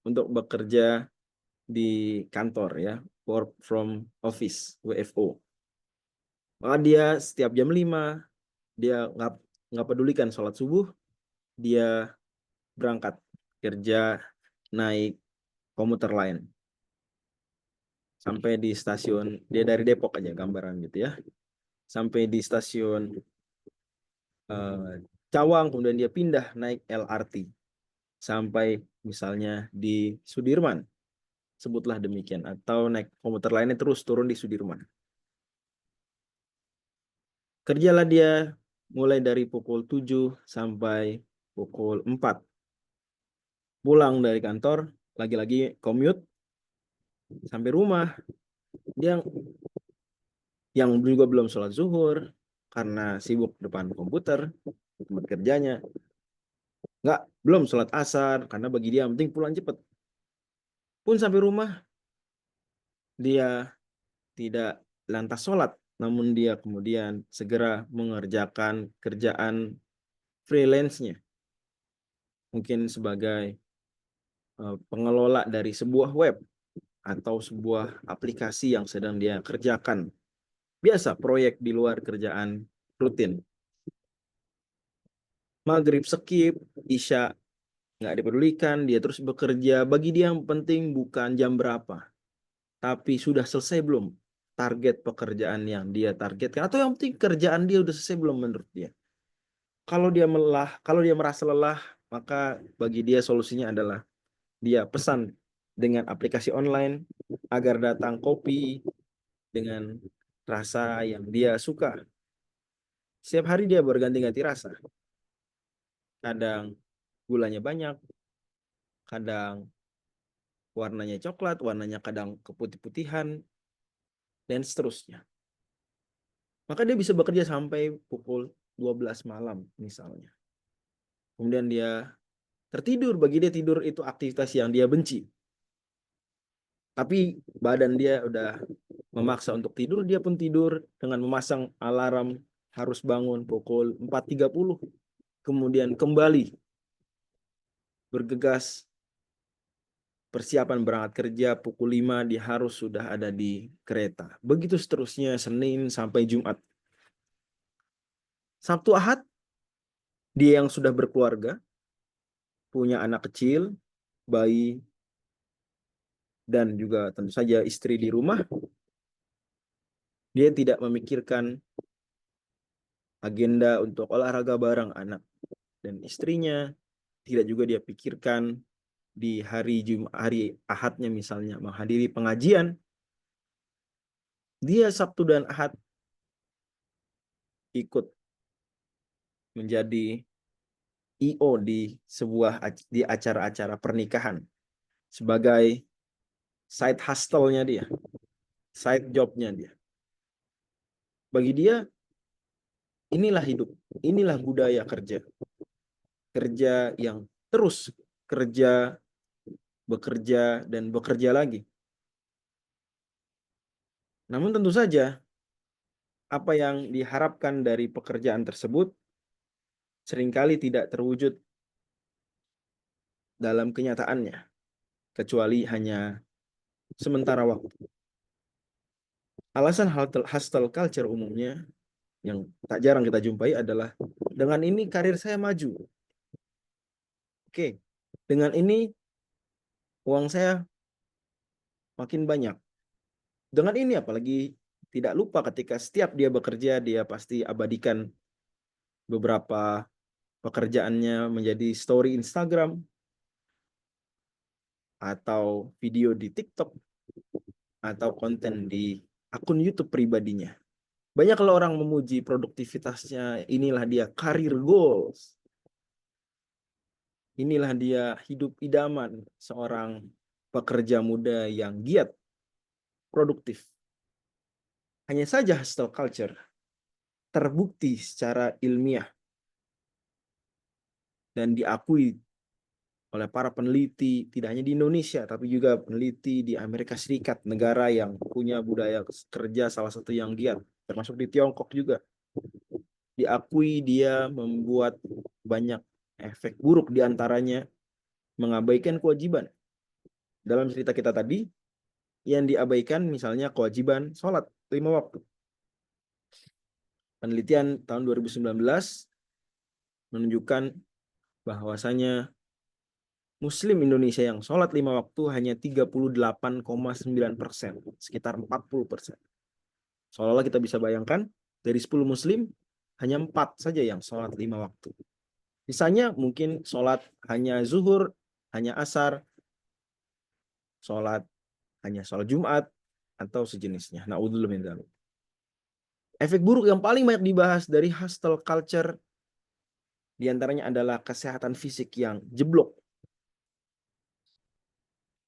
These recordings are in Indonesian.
untuk bekerja di kantor ya, work from office, WFO. Maka dia setiap jam 5 dia nggak pedulikan sholat subuh, dia berangkat kerja naik komuter lain sampai di stasiun. Dia dari Depok aja gambaran gitu ya, sampai di stasiun Cawang, kemudian dia pindah naik LRT sampai misalnya di Sudirman, sebutlah demikian, atau naik komuter lainnya terus turun di Sudirman. Kerjalah dia mulai dari pukul 7 sampai pukul 4. Pulang dari kantor, lagi-lagi commute sampai rumah. Dia yang juga belum sholat zuhur karena sibuk depan komputer, tempat kerjanya. Belum sholat asar karena bagi dia yang penting pulang cepat. Pun sampai rumah, dia tidak lantas sholat, namun dia kemudian segera mengerjakan kerjaan freelance-nya. Mungkin sebagai pengelola dari sebuah web atau sebuah aplikasi yang sedang dia kerjakan. Biasa proyek di luar kerjaan rutin. Maghrib skip, isya nggak dipedulikan, dia terus bekerja. Bagi dia yang penting bukan jam berapa, tapi sudah selesai belum target pekerjaan yang dia targetkan, atau yang penting kerjaan dia udah selesai belum menurut dia. Kalau dia merasa lelah, maka bagi dia solusinya adalah dia pesan dengan aplikasi online agar datang kopi dengan rasa yang dia suka. Setiap hari dia berganti-ganti rasa. Kadang gulanya banyak, kadang warnanya coklat, warnanya kadang keputih-putihan, dan seterusnya. Maka dia bisa bekerja sampai pukul 12 malam misalnya. Kemudian dia tertidur. Bagi dia tidur itu aktivitas yang dia benci. Tapi badan dia udah memaksa untuk tidur, dia pun tidur dengan memasang alarm harus bangun pukul 4.30. Kemudian kembali bergegas persiapan berangkat kerja pukul 5, dia harus sudah ada di kereta. Begitu seterusnya Senin sampai Jumat. Sabtu Ahad dia yang sudah berkeluarga, punya anak kecil, bayi, dan juga tentu saja istri di rumah. Dia tidak memikirkan agenda untuk olahraga bareng anak dan istrinya. Tidak juga dia pikirkan di hari Ahadnya misalnya menghadiri pengajian. Dia Sabtu dan Ahad ikut menjadi IO di acara-acara pernikahan sebagai side hustle-nya dia, side job-nya dia. Bagi dia inilah hidup, inilah budaya kerja. Kerja yang terus kerja, bekerja, dan bekerja lagi. Namun tentu saja apa yang diharapkan dari pekerjaan tersebut seringkali tidak terwujud dalam kenyataannya, kecuali hanya sementara waktu. Alasan hustle culture umumnya yang tak jarang kita jumpai adalah dengan ini karir saya maju. Oke, dengan ini uang saya makin banyak. Dengan ini apalagi tidak lupa ketika setiap dia bekerja, dia pasti abadikan beberapa pekerjaannya menjadi story Instagram atau video di TikTok atau konten di akun YouTube pribadinya. Banyak kalau orang memuji produktivitasnya, inilah dia career goals. Inilah dia hidup idaman seorang pekerja muda yang giat, produktif. Hanya saja hustle culture terbukti secara ilmiah dan diakui oleh para peneliti, tidak hanya di Indonesia, tapi juga peneliti di Amerika Serikat, negara yang punya budaya kerja salah satu yang giat, termasuk di Tiongkok juga. Diakui dia membuat banyak Efek buruk diantaranya mengabaikan kewajiban. Dalam cerita kita tadi, yang diabaikan misalnya kewajiban sholat 5 waktu. Penelitian tahun 2019 menunjukkan bahwasanya Muslim Indonesia yang sholat 5 waktu hanya 38,9%, sekitar 40%. Seolah-olah kita bisa bayangkan, dari 10 Muslim, hanya 4 saja yang sholat 5 waktu. Misalnya mungkin sholat hanya zuhur, hanya asar, sholat hanya sholat Jumat, atau sejenisnya. Na'udzubillah min dzalik. Efek buruk yang paling banyak dibahas dari hustle culture diantaranya adalah kesehatan fisik yang jeblok.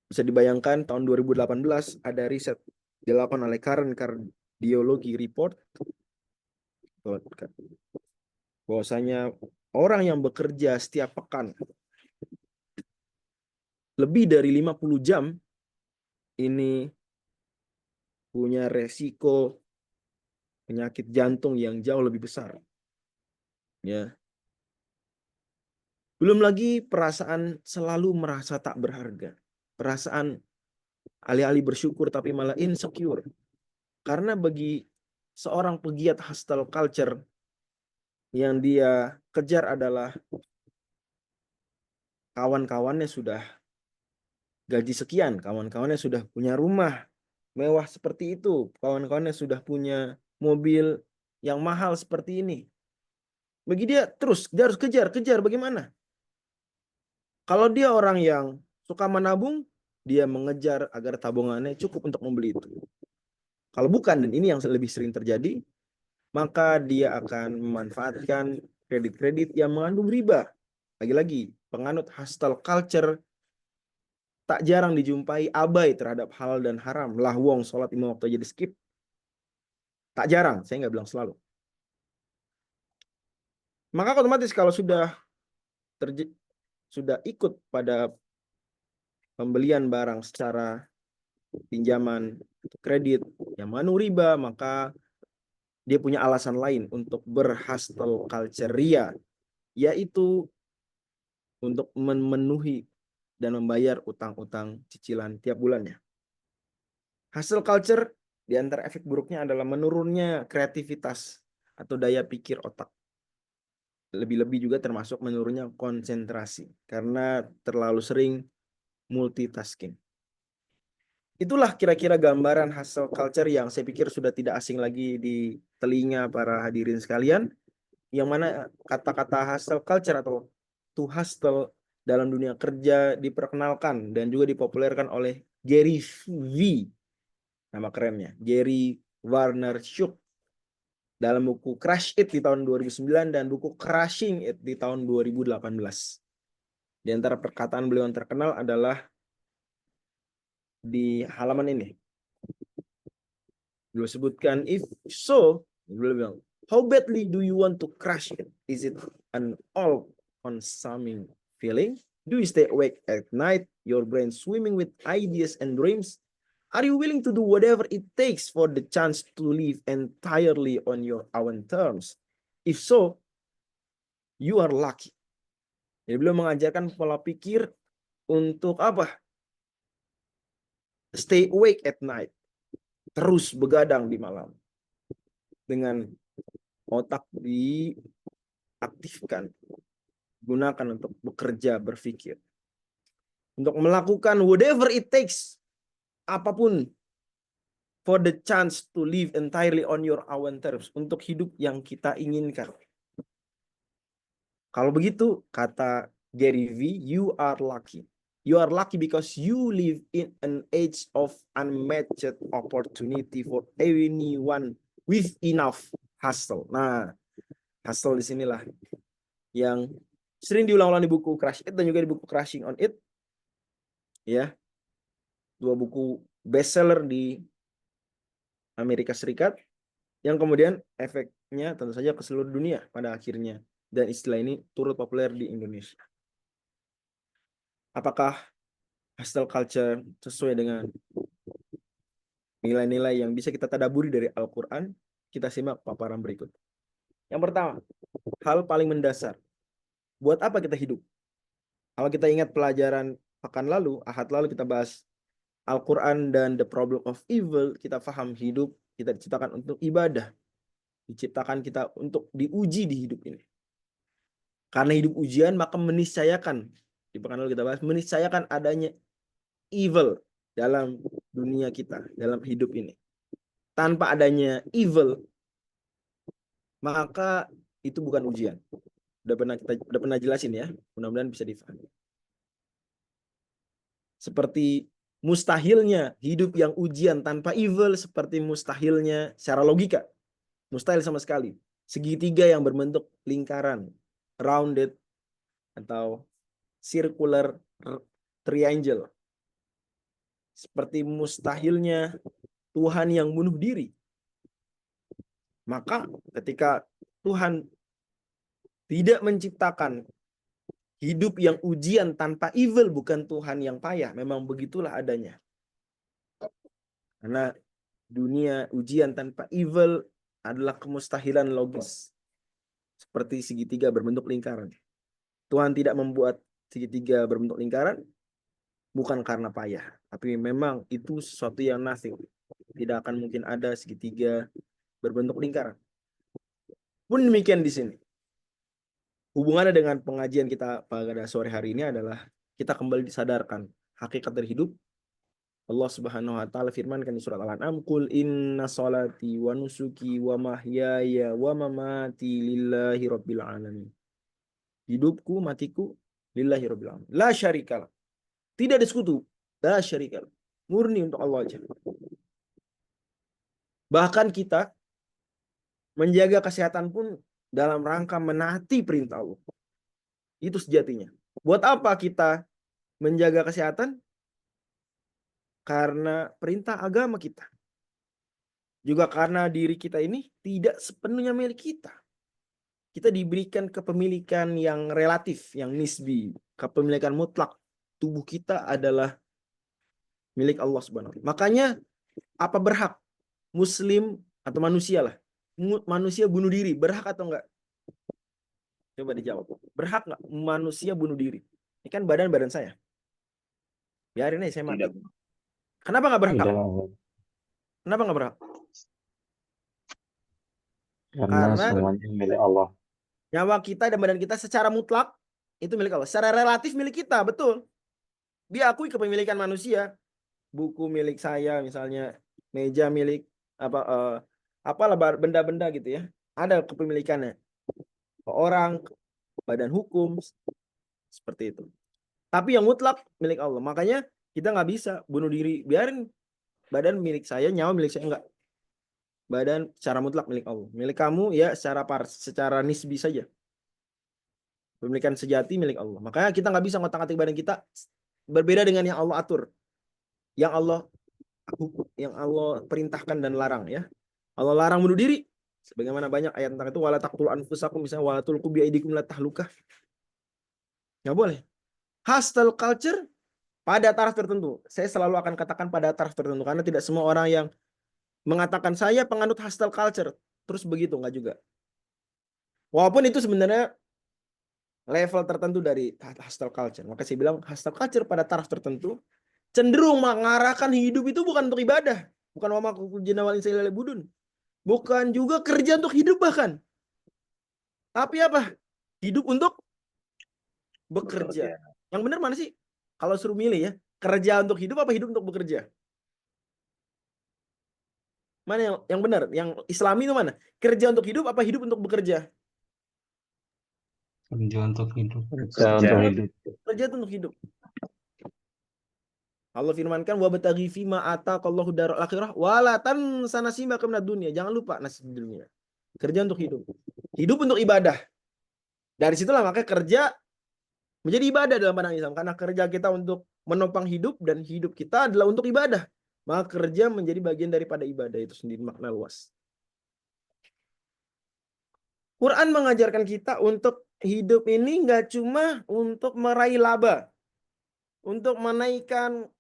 Bisa dibayangkan tahun 2018 ada riset dilakukan oleh Current Cardiology Report bahwasanya orang yang bekerja setiap pekan lebih dari 50 jam ini punya resiko penyakit jantung yang jauh lebih besar. Ya. Belum lagi perasaan selalu merasa tak berharga. Perasaan alih-alih bersyukur tapi malah insecure. Karena bagi seorang pegiat hustle culture yang dia kejar adalah kawan-kawannya sudah gaji sekian, kawan-kawannya sudah punya rumah mewah seperti itu, kawan-kawannya sudah punya mobil yang mahal seperti ini. Bagi dia terus, dia harus kejar, bagaimana? Kalau dia orang yang suka menabung, dia mengejar agar tabungannya cukup untuk membeli itu. Kalau bukan, dan ini yang lebih sering terjadi, maka dia akan memanfaatkan kredit-kredit yang mengandung riba. Lagi-lagi, penganut hustle culture tak jarang dijumpai abai terhadap halal dan haram. Lah wong sholat 5 waktu aja di skip. Tak jarang, saya nggak bilang selalu. Maka otomatis kalau sudah ikut pada pembelian barang secara pinjaman kredit yang mengandung riba, maka dia punya alasan lain untuk berhustle culture ria, yaitu untuk memenuhi dan membayar utang-utang cicilan tiap bulannya. Hustle culture di antara efek buruknya adalah menurunnya kreativitas atau daya pikir otak. Lebih-lebih juga termasuk menurunnya konsentrasi karena terlalu sering multitasking. Itulah kira-kira gambaran hustle culture yang saya pikir sudah tidak asing lagi di telinga para hadirin sekalian, yang mana kata-kata hustle culture atau to hustle dalam dunia kerja diperkenalkan dan juga dipopulerkan oleh Gary V, nama kerennya, Gary Vaynerchuk, dalam buku Crush It di tahun 2009 dan buku Crushing It di tahun 2018. Di antara perkataan beliau yang terkenal adalah di halaman ini. Beliau sebutkan, if so, beliau bilang, how badly do you want to crush it? Is it an all-consuming feeling? Do you stay awake at night, your brain swimming with ideas and dreams? Are you willing to do whatever it takes for the chance to live entirely on your own terms? If so, you are lucky. Jadi beliau mengajarkan pola pikir untuk apa? Stay awake at night. Terus begadang di malam. Dengan otak diaktifkan. Gunakan untuk bekerja, berpikir. Untuk melakukan whatever it takes. Apapun. For the chance to live entirely on your own terms. Untuk hidup yang kita inginkan. Kalau begitu, kata Gary V, you are lucky. You are lucky because you live in an age of unmatched opportunity for anyone with enough hustle. Nah, hustle di sinilah yang sering diulang-ulang di buku Crush It dan juga di buku Crushing on It. Ya. Dua buku bestseller di Amerika Serikat yang kemudian efeknya tentu saja ke seluruh dunia pada akhirnya, dan istilah ini turut populer di Indonesia. Apakah hustle culture sesuai dengan nilai-nilai yang bisa kita tadaburi dari Al-Quran? Kita simak paparan berikut. Yang pertama, hal paling mendasar. Buat apa kita hidup? Kalau kita ingat pelajaran pekan lalu, ahad lalu kita bahas Al-Quran dan the problem of evil, kita paham hidup, kita diciptakan untuk ibadah. Diciptakan kita untuk diuji di hidup ini. Karena hidup ujian, maka meniscayakan, di pekan lalu kita bahas, meniscayakan adanya evil dalam dunia kita, dalam hidup ini. Tanpa adanya evil, maka itu bukan ujian. Udah pernah jelasin ya, mudah-mudahan bisa difahami. Seperti mustahilnya hidup yang ujian tanpa evil, seperti mustahilnya secara logika. Mustahil sama sekali. Segitiga yang berbentuk lingkaran, rounded atau circular triangle. Seperti mustahilnya Tuhan yang bunuh diri. Maka ketika Tuhan tidak menciptakan hidup yang ujian tanpa evil, bukan Tuhan yang payah. Memang begitulah adanya. Karena dunia ujian tanpa evil adalah kemustahilan logis. Seperti segitiga berbentuk lingkaran. Tuhan tidak membuat segitiga berbentuk lingkaran bukan karena payah. Tapi memang itu sesuatu yang nothing. Tidak akan mungkin ada segitiga berbentuk lingkaran. Pun demikian di sini. Hubungannya dengan pengajian kita pada sore hari ini adalah kita kembali disadarkan hakikat dari hidup. Allah Subhanahu wa taala firmankan di surat Al-An'am, "Qul inna sholati wa nusuki wa mahyaya wa mamati lillahi rabbil alamin." Hidupku, matiku lillahi rabbil alamin. La syarikalah. Tidak ada sekutu. La syarikalah. Murni untuk Allah aja. Bahkan kita menjaga kesehatan pun dalam rangka menaati perintah Allah. Itu sejatinya. Buat apa kita menjaga kesehatan? Karena perintah agama kita. Juga karena diri kita ini tidak sepenuhnya milik kita. Kita diberikan kepemilikan yang relatif, yang nisbi. Kepemilikan mutlak. Tubuh kita adalah milik Allah Subhanahu wa taala. Makanya apa berhak Muslim atau manusia lah, manusia bunuh diri, berhak atau enggak? Coba dijawab. Berhak nggak manusia bunuh diri? Ini kan badan saya. Biarin aja saya mati. Tidak. Kenapa nggak berhak? Tidak. Kenapa nggak berhak? Karena semuanya milik Allah. Nyawa kita dan badan kita secara mutlak itu milik Allah. Secara relatif milik kita, betul. Diakui kepemilikan manusia. Buku milik saya misalnya, meja milik apalah benda-benda gitu ya. Ada kepemilikannya. Orang, badan hukum, seperti itu. Tapi yang mutlak milik Allah. Makanya kita nggak bisa bunuh diri. Biarin badan milik saya, nyawa milik saya, enggak. Badan secara mutlak milik Allah. Milik kamu ya secara nisbi saja. Pemilikan sejati milik Allah. Makanya kita nggak bisa ngotak-ngatik badan kita berbeda dengan yang Allah atur. Yang Allah perintahkan dan larang ya. Allah larang bunuh diri. Sebagaimana banyak ayat tentang itu, wala taqtulu anfusakum, misalnya wala tulqu bi aidikum la tahlukah. Nggak boleh. Hostile culture pada taraf tertentu. Saya selalu akan katakan pada taraf tertentu karena tidak semua orang yang mengatakan saya penganut hostile culture terus begitu, nggak juga. Walaupun itu sebenarnya level tertentu dari hostile culture. Maka saya bilang hostile culture pada taraf tertentu cenderung mengarahkan hidup itu bukan untuk ibadah, bukan wama jenawal insailal budun, bukan juga kerja untuk hidup bahkan. Tapi apa? Hidup untuk bekerja. Yang benar mana sih? Kalau suruh milih ya, kerja untuk hidup apa hidup untuk bekerja? Mana yang benar? Yang Islami itu mana? Kerja untuk hidup apa hidup untuk bekerja? Kerja untuk hidup. Kerja untuk hidup. Allah firmankan wabtaghi fima ataqallahu darul akhirah wala tansa nasibaka minad dunya. Jangan lupa nasib dunia. Kerja untuk hidup. Hidup untuk ibadah. Dari situlah makanya kerja menjadi ibadah dalam pandangan Islam, karena kerja kita untuk menopang hidup dan hidup kita adalah untuk ibadah. Maka kerja menjadi bagian daripada ibadah itu sendiri, makna luas. Quran mengajarkan kita untuk hidup ini nggak cuma untuk meraih laba, untuk menaikkan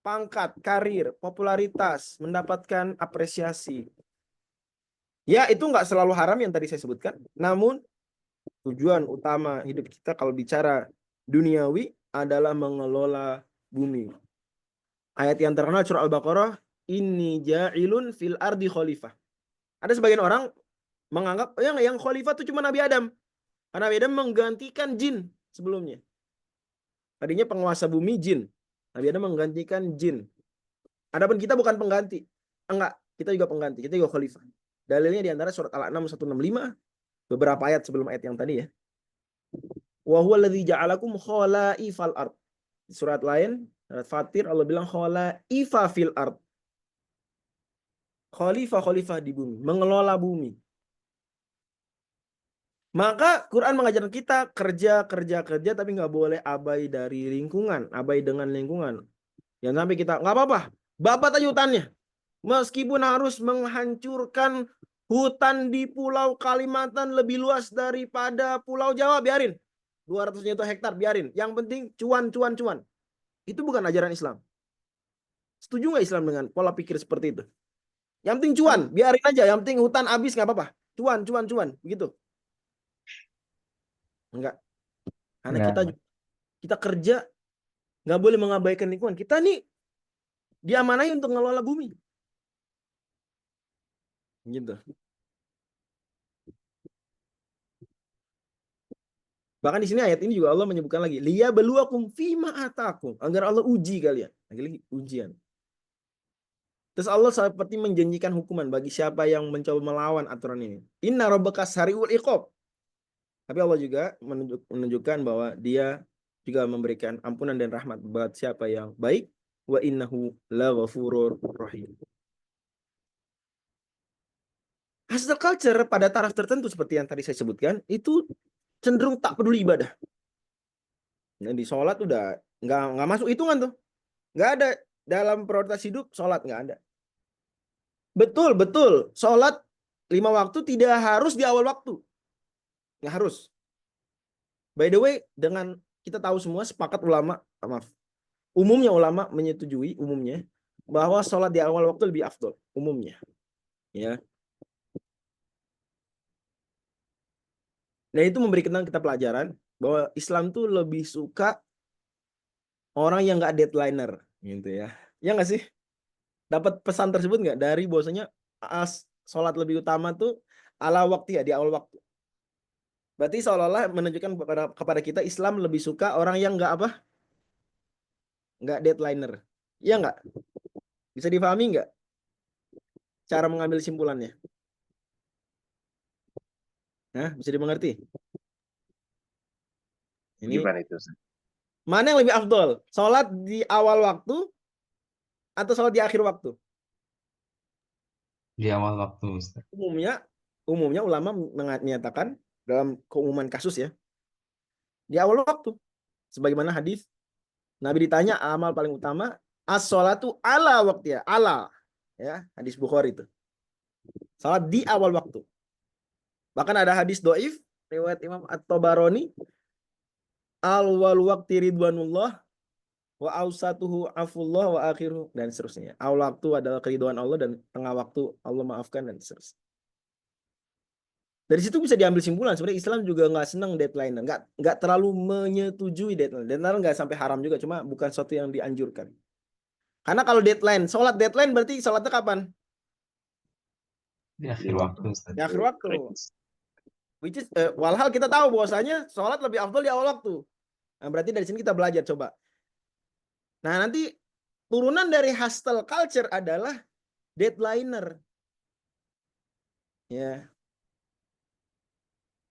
pangkat, karir, popularitas, mendapatkan apresiasi. Ya, itu nggak selalu haram yang tadi saya sebutkan. Namun, Tujuan utama hidup kita kalau bicara duniawi adalah mengelola bumi. Ayat yang terkenal surah Al-Baqarah, inni ja'ilun fil ardi khalifah. Ada sebagian orang menganggap yang khalifah itu cuma Nabi Adam. Karena Nabi Adam menggantikan jin sebelumnya. Tadinya penguasa bumi jin. Nabi Adam menggantikan jin. Adapun kita bukan pengganti. Enggak, kita juga pengganti. Kita juga khalifah. Dalilnya di antara surat Al-An'am 165, beberapa ayat sebelum ayat yang tadi ya. Wa huwa alladzi ja'alakum khalaifal ard. Di surat lain, surat Fatir, Allah bilang khalaifa fil ard. Khalifah di bumi, mengelola bumi. Maka Quran mengajarkan kita kerja, tapi nggak boleh abai dari lingkungan, abai dengan lingkungan. Yang sampai kita nggak apa-apa, babat aja hutannya. Meskipun harus menghancurkan hutan di Pulau Kalimantan lebih luas daripada Pulau Jawa, biarin. 200 juta hektar, biarin. Yang penting cuan. Itu bukan ajaran Islam. Setuju nggak Islam dengan pola pikir seperti itu? Yang penting cuan, biarin aja. Yang penting hutan habis nggak apa-apa. Cuan. Begitu. Enggak. Karena kita kerja nggak boleh mengabaikan lingkungan. Kita nih diamanahi untuk ngelola bumi. Gitu. Bahkan di sini ayat ini juga Allah menyebutkan lagi, liyabluwakum fima atakum, agar Allah uji kalian. Lagi ujian. Terus Allah seperti menjanjikan hukuman bagi siapa yang mencoba melawan aturan ini. Inna rabbaka sari'ul iqab. Tapi Allah juga menunjukkan bahwa Dia juga memberikan ampunan dan rahmat buat siapa yang baik. Wa innahu laghafurur rahim. Hustle culture pada taraf tertentu seperti yang tadi saya sebutkan itu cenderung tak peduli ibadah. Nah, di sholat udah nggak masuk hitungan tuh, nggak ada dalam prioritas hidup sholat, nggak ada. Betul sholat 5 waktu tidak harus di awal waktu, nggak harus. By the way, dengan kita tahu semua sepakat umumnya ulama menyetujui umumnya bahwa sholat di awal waktu lebih afdol umumnya, ya. Dan itu memberikan kita pelajaran bahwa Islam tuh lebih suka orang yang nggak deadlineer, gitu ya. Ya nggak sih? Dapat pesan tersebut nggak dari bahwasanya sholat lebih utama tuh ala waktu ya, di awal waktu. Berarti seolah-olah menunjukkan kepada kita Islam lebih suka orang yang nggak apa? Nggak deadlineer. Iya nggak? Bisa dipahami nggak cara mengambil simpulannya? Nah, bisa dimengerti? Ini gimana itu? mana yang lebih afdol? Sholat di awal waktu atau sholat di akhir waktu? Di awal waktu, Ustaz. Umumnya ulama menyatakan dalam keumuman kasus ya, di awal waktu. Sebagaimana hadis Nabi ditanya amal paling utama, as-sholatu ala waktu ya, hadis Bukhari itu. Salat di awal waktu. Bahkan ada hadis doif riwayat Imam At-Tabarani, al-wal waqti ridwanullah wa ausatuhu afullah wa akhiruhu, dan seterusnya. Awal waktu adalah keridhaan Allah dan tengah waktu Allah maafkan, dan seterusnya. Dari situ bisa diambil simpulan sebenarnya Islam juga nggak senang deadline, nggak terlalu menyetujui deadline. Deadline nggak sampai haram juga, cuma bukan sesuatu yang dianjurkan. Karena kalau sholat deadline berarti sholatnya kapan? Di akhir waktu, Ustaz. Di akhir waktu. Which is, walhal kita tahu bahwasanya sholat lebih afdol di awal waktu. Nah, berarti dari sini kita belajar coba. Nah, nanti turunan dari hustle culture adalah deadlineer. Ya.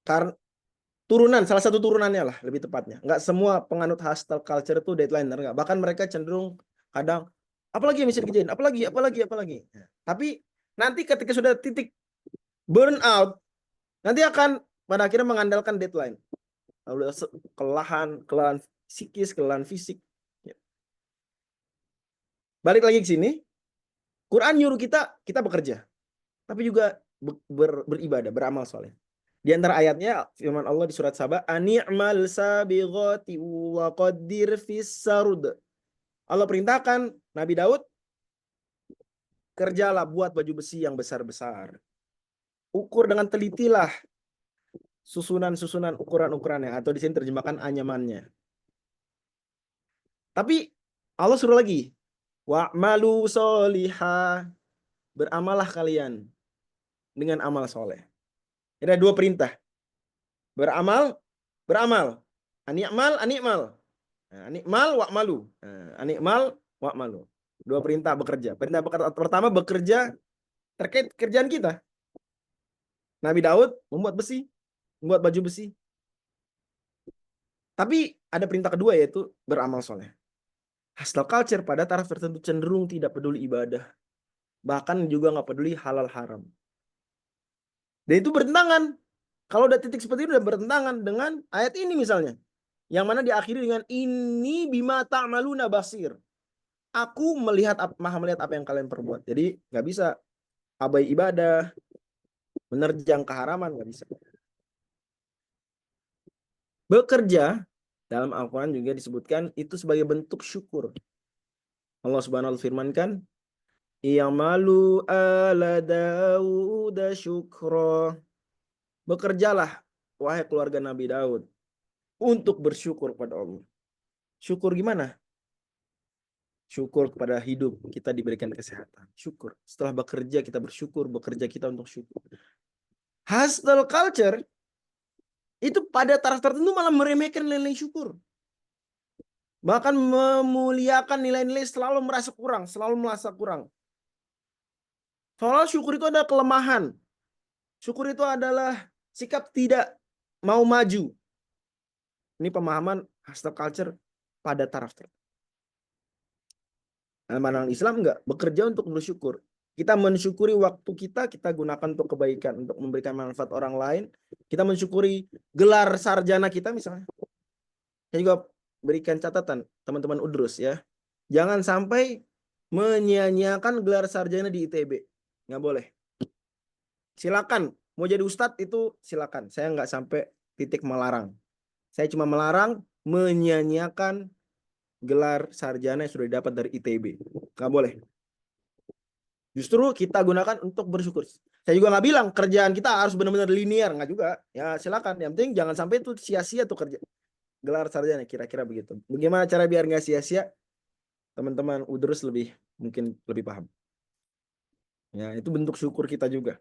Karena salah satu turunannya lah lebih tepatnya. Nggak semua penganut hustle culture itu deadlineer, nggak. Bahkan mereka cenderung kadang apalagi yang bisa dikerjain, apalagi. Nah, tapi nanti ketika sudah titik burn out, nanti akan pada akhirnya mengandalkan deadline. Lalu kelelahan psikis, kelelahan fisik. Ya. Balik lagi ke sini, Quran nyuruh kita bekerja, tapi juga beribadah, beramal soleh. Di antara ayatnya firman Allah di surat Saba, "Ani'mal sabighati wa qaddir fis sarud." Allah perintahkan Nabi Daud, kerjalah, buat baju besi yang besar-besar. Ukur dengan telitilah susunan-susunan ukuran-ukurannya, atau di sini terjemahkan anyamannya. Tapi Allah suruh lagi, wa'malu solihah, beramalah kalian dengan amal soleh. Ada dua perintah, beramal, beramal, anikmal, anikmal, anikmal, wa'malu, anikmal, wa'malu. Dua perintah bekerja. Perintah pertama bekerja terkait kerjaan kita. Nabi Daud membuat besi, membuat baju besi. Tapi ada perintah kedua, yaitu beramal soleh. Hustle culture pada taraf tertentu cenderung tidak peduli ibadah. Bahkan juga nggak peduli halal haram. Dan itu bertentangan. Kalau udah titik seperti itu udah bertentangan dengan ayat ini misalnya. Yang mana diakhiri dengan ini bima ta'maluna basir. Aku maha melihat apa yang kalian perbuat. Jadi nggak bisa abai ibadah, menerjang keharaman, nggak bisa. Bekerja dalam Al-Quran juga disebutkan itu sebagai bentuk syukur. Allah Subhanahu wa ta'ala firmankan, "I'malu ala Daud syukra." Bekerjalah wahai keluarga Nabi Daud untuk bersyukur kepada Allah. Syukur gimana? Syukur kepada hidup, kita diberikan kesehatan. Syukur. Setelah bekerja kita bersyukur, bekerja kita untuk syukur. Hustle culture itu pada taraf tertentu malah meremehkan nilai syukur. Bahkan memuliakan nilai-nilai selalu merasa kurang, selalu merasa kurang. Soalnya syukur itu adalah kelemahan. Syukur itu adalah sikap tidak mau maju. Ini pemahaman hustle culture pada taraf tertentu. Amanah Islam enggak, bekerja untuk bersyukur. Kita mensyukuri waktu kita gunakan untuk kebaikan, untuk memberikan manfaat orang lain. Kita mensyukuri gelar sarjana kita misalnya. Saya juga berikan catatan teman-teman Udrus ya. Jangan sampai menyia-nyiakan gelar sarjana di ITB. Nggak boleh. Silakan, mau jadi ustadz itu silakan. Saya nggak sampai titik melarang. Saya cuma melarang menyia-nyiakan gelar sarjana yang sudah didapat dari ITB. Nggak boleh. Justru kita gunakan untuk bersyukur. Saya juga nggak bilang kerjaan kita harus benar-benar linear, nggak juga. Ya silakan. Yang penting jangan sampai itu sia-sia tuh kerja. Gelar sarjana kira-kira begitu. Bagaimana cara biar nggak sia-sia? Teman-teman Udrus mungkin lebih paham. Ya itu bentuk syukur kita juga.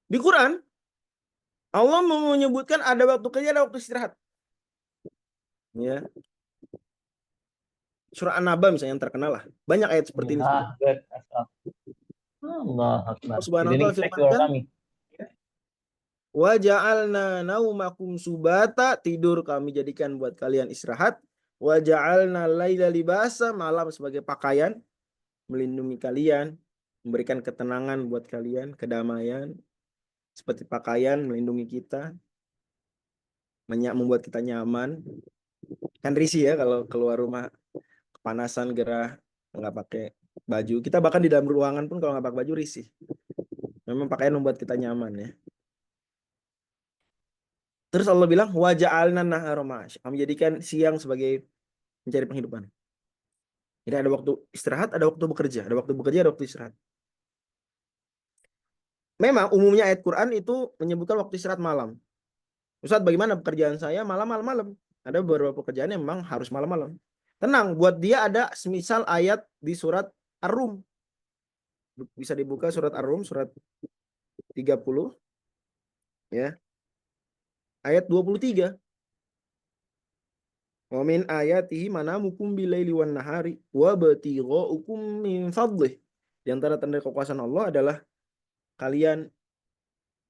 Di Quran Allah menyebutkan ada waktu kerja, ada waktu istirahat. Ya. Surah An-Naba misalnya yang terkenal lah. Banyak ayat seperti ini. Allah Akbar. Subhanahu wa ta'ala firmankan, wa ja'alna naumakum subata, tidur kami jadikan buat kalian istirahat. Wa ja'alna laila libasa, malam sebagai pakaian, melindungi kalian, memberikan ketenangan buat kalian, kedamaian, seperti pakaian melindungi kita, membuat kita nyaman. Kan risih ya kalau keluar rumah kepanasan, gerah, nggak pakai baju. Kita bahkan di dalam ruangan pun kalau nggak pakai baju risih. Memang pakaian membuat kita nyaman ya. Terus Allah bilang wa ja'alna nahara ma'ash. Kami jadikan siang sebagai mencari penghidupan. Jadi ada waktu istirahat, ada waktu bekerja, ada waktu bekerja, ada waktu istirahat. Memang umumnya ayat Quran itu menyebutkan waktu istirahat malam. Ustaz, bagaimana pekerjaan saya malam-malam? Ada beberapa pekerjaan yang memang harus malam-malam. Tenang, buat dia ada semisal ayat di surat Ar-Rum. Bisa dibuka surat Ar-Rum, surat 30. Ya. Ayat 23. Wa min ayatihi manamukum bilaili wan nahari wa batighukum min fadlih. Di antara tanda kekuasaan Allah adalah kalian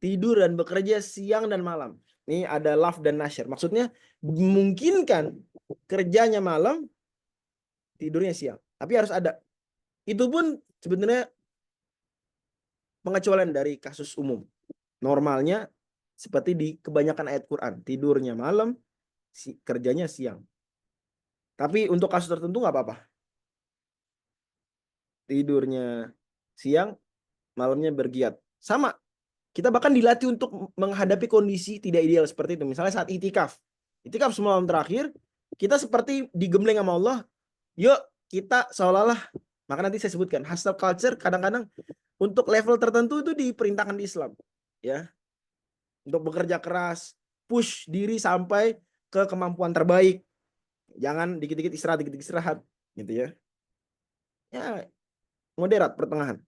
tidur dan bekerja siang dan malam. Ini ada laf dan nasyr. Maksudnya memungkinkan kerjanya malam, tidurnya siang. Tapi harus ada. Itu pun sebenarnya pengecualian dari kasus umum. Normalnya seperti di kebanyakan ayat Quran. Tidurnya malam, kerjanya siang. Tapi untuk kasus tertentu nggak apa-apa. Tidurnya siang, malamnya bergiat. Sama. Kita bahkan dilatih untuk menghadapi kondisi tidak ideal seperti itu. Misalnya saat itikaf. Itikaf semalam terakhir, kita seperti digembleng sama Allah. Yuk kita seolah-olah Maka nanti saya sebutkan hustle culture kadang-kadang untuk level tertentu itu diperintahkan di Islam, ya. Untuk bekerja keras, push diri sampai ke kemampuan terbaik. Jangan dikit-dikit istirahat, gitu ya. Ya, moderat pertengahan.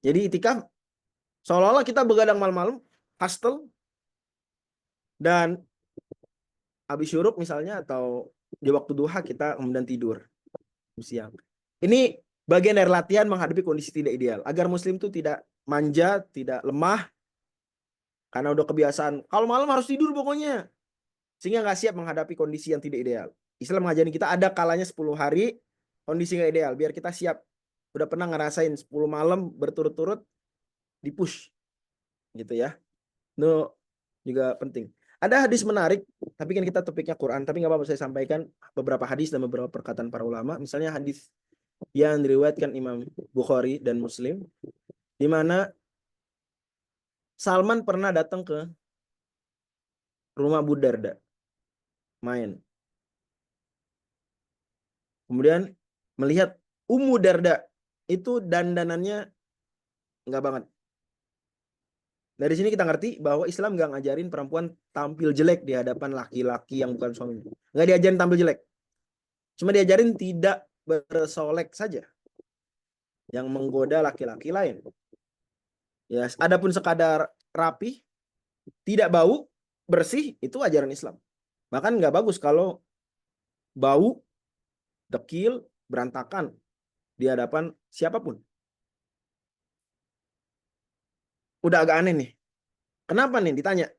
Jadi itikaf seolah-olah kita begadang malam-malam, hustle, dan habis syuruk misalnya atau di waktu duha kita kemudian tidur siang. Ini bagian dari latihan menghadapi kondisi tidak ideal agar muslim itu tidak manja, tidak lemah karena udah kebiasaan kalau malam harus tidur pokoknya sehingga nggak siap menghadapi kondisi yang tidak ideal. Islam mengajarin kita ada kalanya 10 hari kondisi nggak ideal biar kita siap. Udah pernah ngerasain 10 malam berturut-turut di push gitu ya. Itu juga penting. Ada hadis menarik, tapi kan kita topiknya Quran, tapi nggak apa-apa saya sampaikan beberapa hadis dan beberapa perkataan para ulama. Misalnya hadis yang diriwayatkan Imam Bukhari dan Muslim, di mana Salman pernah datang ke rumah Abu Darda, main. Kemudian melihat Ummu Darda, itu dandanannya nggak banget. Dari sini kita ngerti bahwa Islam nggak ngajarin perempuan tampil jelek di hadapan laki-laki yang bukan suaminya. Nggak diajarin tampil jelek. Cuma diajarin tidak bersolek saja yang menggoda laki-laki lain. Ya, adapun sekadar rapi, tidak bau, bersih, itu ajaran Islam. Bahkan nggak bagus kalau bau, dekil, berantakan di hadapan siapapun. Udah agak aneh nih. Kenapa nih ditanya?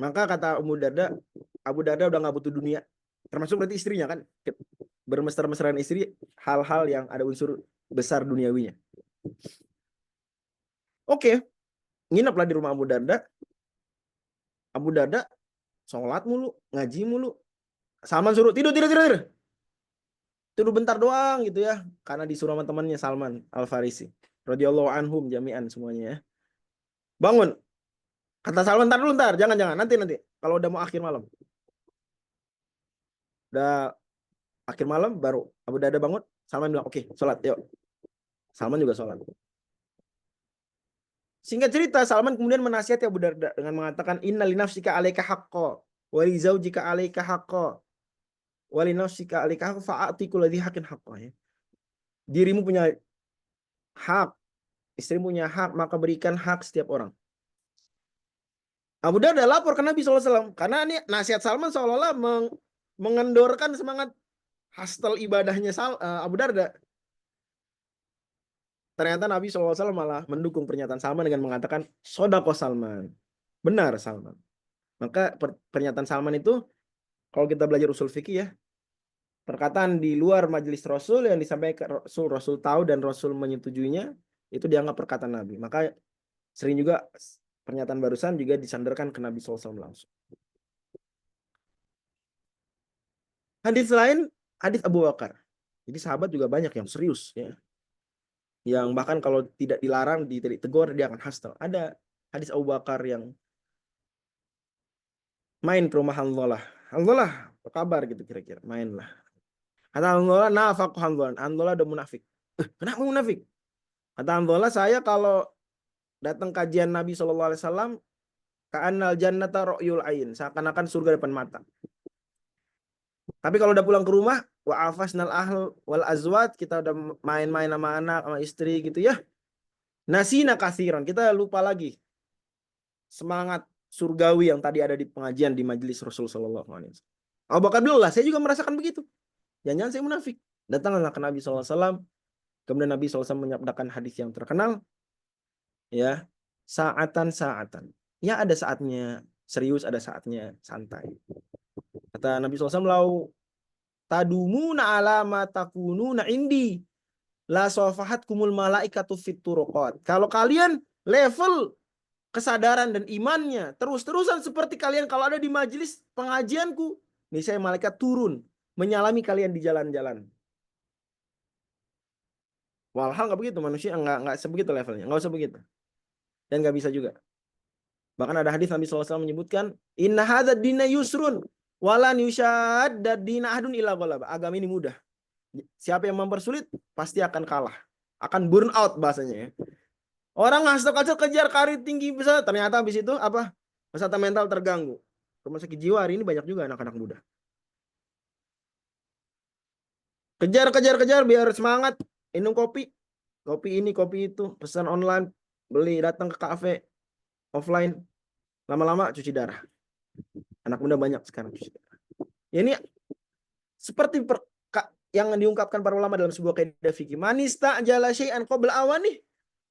Maka kata Ummu Darda, Abu Darda udah nggak butuh dunia. Termasuk berarti istrinya kan. Bermesra-mesraan istri, hal-hal yang ada unsur besar duniawinya. Oke, ngineplah di rumah Abu Darda. Abu Darda sholat mulu, ngaji mulu. Salman suruh tidur. Tidur bentar doang gitu ya. Karena disuruh sama temannya Salman Al-Farisi. Radhiyallahu anhum jami'an semuanya ya. Bangun. Kata Salman, ntar, jangan. Nanti. Kalau udah mau akhir malam. Udah akhir malam baru Abu Darda bangun. Salman bilang, oke, sholat, yuk. Salman juga sholat. Singkat cerita, Salman kemudian menasihati Abu Darda dengan mengatakan, inna li nafsika alaika haqqo, wa li zaujika alaika haqqo, wa li nafsika alaika haqqo, fa'ati kulladhi haqqin haqqo. Dirimu punya hak, istrimu punya hak, maka berikan hak setiap orang. Abu Darda lapor ke Nabi SAW. Karena ini nasihat Salman seolah-olah mengendorkan semangat hustle ibadahnya Abu Darda. Ternyata Nabi SAW malah mendukung pernyataan Salman dengan mengatakan, sodako Salman. Benar Salman. Maka pernyataan Salman itu, kalau kita belajar usul fikih ya, perkataan di luar majelis Rasul yang disampaikan Rasul tahu dan Rasul menyetujuinya, itu dianggap perkataan Nabi. Maka sering juga pernyataan barusan juga disandarkan ke Nabi SAW langsung. Hadis lain, hadis Abu Bakar. Jadi sahabat juga banyak yang serius ya. Yang bahkan kalau tidak dilarang, ditegur, dia akan hustle. Ada hadis Abu Bakar yang main ke rumah Hanzalah. Hanzalah, apa kabar gitu kira-kira. Mainlah. Kata Hanzalah, nafaq Hanzalah. Hanzalah udah munafik. Kenapa munafik? Kata Hanzalah, saya kalau datang kajian Nabi SAW, ka'annal jannata ro'yul ain. Seakan-akan surga depan mata. Tapi kalau udah pulang ke rumah, wa afasnal ahl wal azwat, kita udah main-main sama anak, sama istri gitu ya. Nasina kasiran, kita lupa lagi semangat surgawi yang tadi ada di pengajian di majelis Rasulullah SAW. Abu Bakar bilang lah, saya juga merasakan begitu. Jangan-jangan saya munafik. Datanglah ke Nabi SAW. Kemudian Nabi SAW menyabdakan hadis yang terkenal. Ya, saatan. Ya ada saatnya serius, ada saatnya santai. Kata Nabi SAW, lau tadumuna ala ma takununa indi la sofahat kumul malaikatu fit turuqat. Kalau kalian level kesadaran dan imannya terus-terusan seperti kalian kalau ada di majelis pengajianku, nih saya malaikat turun menyalami kalian di jalan-jalan. Walhal nggak begitu, manusia nggak sebegitu levelnya, nggak usah begitu, dan nggak bisa juga. Bahkan ada hadis Nabi SAW menyebutkan, inna hadzal dina yusrun walan yushadda dina ahadun illa ghalaba. Agama ini mudah Siapa yang mempersulit pasti akan kalah. Akan burn out bahasanya ya. Orang hustle culture kejar karir tinggi bisa, ternyata habis itu apa? Kesehatan mental terganggu. Rumah sakit jiwa hari ini banyak juga anak-anak muda. Kejar biar semangat, minum kopi. Kopi ini, kopi itu, pesan online, beli, datang ke kafe, offline. Lama-lama cuci darah. Anak muda banyak sekarang cuci darah. Ya, ini seperti yang diungkapkan para ulama dalam sebuah kaidah fikih. Manista jala syai'an qabla awani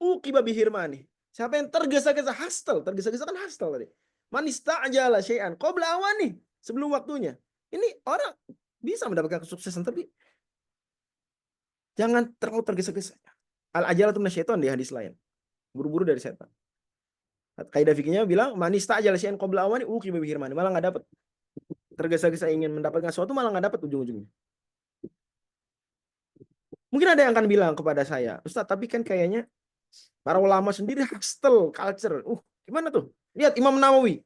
uqiba bihirmani. Siapa yang tergesa-gesa hustle, tergesa-gesa kan hustle tadi. Manista jala syai'an qabla awani, sebelum waktunya. Ini orang bisa mendapatkan kesuksesan, tapi jangan terlalu tergesa-gesa. Al-ajalatu minasyaiton di hadis lain. Buru-buru dari setan. Kaidah fikihnya bilang manista jala syai'an qabla awani uqiba bihirmani, malah nggak dapat. Tergesa-gesa ingin mendapatkan sesuatu malah nggak dapat ujung-ujungnya. Mungkin ada yang akan bilang kepada saya, Ustadz, tapi kan kayaknya para ulama sendiri hustle culture. Gimana tuh? Lihat Imam Nawawi.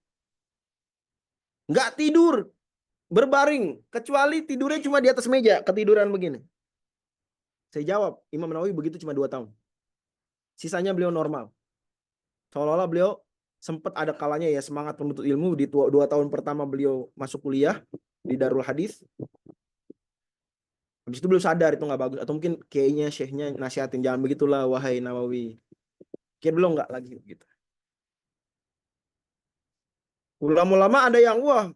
Nggak tidur, berbaring. Kecuali tidurnya cuma di atas meja, ketiduran begini. Saya jawab, Imam Nawawi begitu cuma 2 tahun. Sisanya beliau normal. Seolah-olah beliau sempat ada kalanya ya semangat menuntut ilmu. Di 2 tahun pertama beliau masuk kuliah di Darul Hadis. Habis itu beliau sadar itu nggak bagus. Atau mungkin kayaknya syekhnya nasihatin, jangan begitulah wahai Nawawi. Kayak belum nggak lagi gitu. Ulama-ulama ada yang wah